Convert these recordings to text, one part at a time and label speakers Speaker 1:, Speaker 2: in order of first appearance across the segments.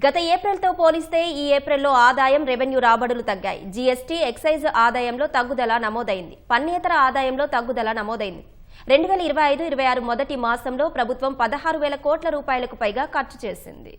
Speaker 1: గత ఏప్రిల్తో పోలిస్తే ఈ ఏప్రిల్లో ఆదాయం రెవెన్యూ రాబడులు తగ్గాయి. జీఎస్టీ, ఎక్సైజ్ ఆదాయంలో తగ్గుదల నమోదైంది. పన్నేతర ఆదాయంలో తగ్గుదల నమోదైంది. 2025-26 మొదటి మాసంలో ప్రభుత్వం 16,000 కోట్ల రూపాయలకు పైగా ఖర్చు చేసింది.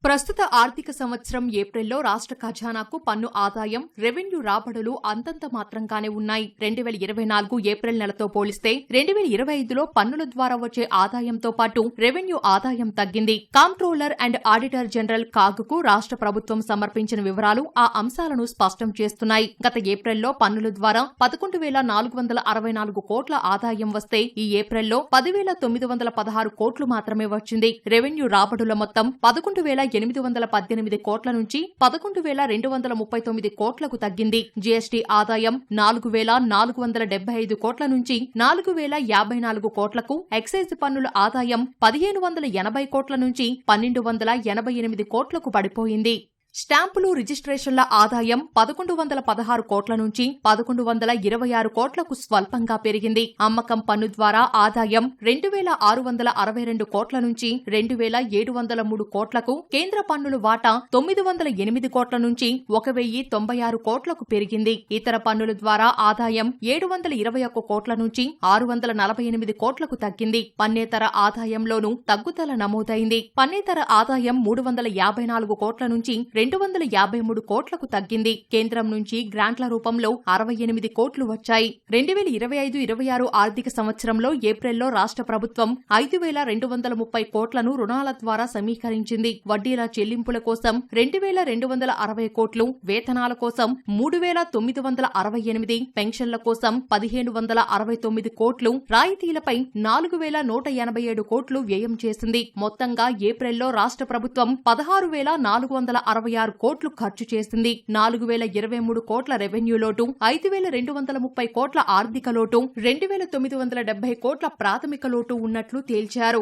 Speaker 2: ప్రస్తుత ఆర్థిక సంవత్సరం ఏప్రిల్లో రాష్ట్ర ఖజానాకు పన్ను ఆదాయం, రెవెన్యూ రాబడులు అంతంత మాత్రంగానే ఉన్నాయి. 2024 ఏప్రిల్ నెలతో పోలిస్తే 2025లో పన్నుల ద్వారా వచ్చే ఆదాయంతో పాటు రెవెన్యూ ఆదాయం తగ్గింది. కాంప్ట్రోలర్ అండ్ ఆడిటర్ జనరల్ కాగ్కు రాష్ట్ర ప్రభుత్వం సమర్పించిన వివరాలు ఆ అంశాలను స్పష్టం చేస్తున్నాయి. గత ఏప్రిల్లో పన్నుల ద్వారా 11,464 కోట్ల ఆదాయం వస్తే ఈ ఏప్రిల్లో 10,916 కోట్లు మాత్రమే వచ్చింది. రెవెన్యూ రాబడుల మొత్తం 11,818 కోట్ల నుంచి 11,239 కోట్లకు తగ్గింది. జీఎస్టీ ఆదాయం 4,475 కోట్ల నుంచి 4,054 కోట్లకు, ఎక్సైజ్ పన్నుల ఆదాయం 1,580 కోట్ల నుంచి 1,288 కోట్లకు పడిపోయింది. స్టాంపులు, రిజిస్ట్రేషన్ల ఆదాయం 1,116 కోట్ల నుంచి 1,126 కోట్లకు స్వల్పంగా పెరిగింది. అమ్మకం పన్ను ద్వారా ఆదాయం 2,662 కోట్ల నుంచి 2,703 కోట్లకు, కేంద్ర పన్నుల వాటా 908 కోట్ల నుంచి 1,096 కోట్లకు పెరిగింది. ఇతర పన్నుల ద్వారా ఆదాయం 721 కోట్ల నుంచి 648 కోట్లకు తగ్గింది. పన్నేతర ఆదాయంలోనూ తగ్గుదల నమోదైంది. పన్నేతర ఆదాయం 354 కోట్ల నుంచి 253 కోట్లకు తగ్గింది. కేంద్రం నుంచి గ్రాంట్ల రూపంలో 68 కోట్లు వచ్చాయి. 2025-26 ఆర్థిక సంవత్సరంలో ఏప్రిల్లో రాష్ట్ర ప్రభుత్వం 5,230 కోట్లను రుణాల ద్వారా సమీకరించింది. వడ్డీల చెల్లింపుల కోసం 2,260 కోట్లు, వేతనాల కోసం 3,968, పెన్షన్ల కోసం 1,569 కోట్లు, రాయితీలపై 4,187 కోట్లు వ్యయం చేసింది. మొత్తంగా ఏప్రిల్లో రాష్ట్ర ప్రభుత్వం 16,466 కోట్లు ఖర్చు చేసింది. 4,023 కోట్ల రెవెన్యూ లోటు, 5,230 కోట్ల ఆర్థిక లోటు, 2,970 కోట్ల ప్రాథమిక లోటు ఉన్నట్లు తేల్చారు.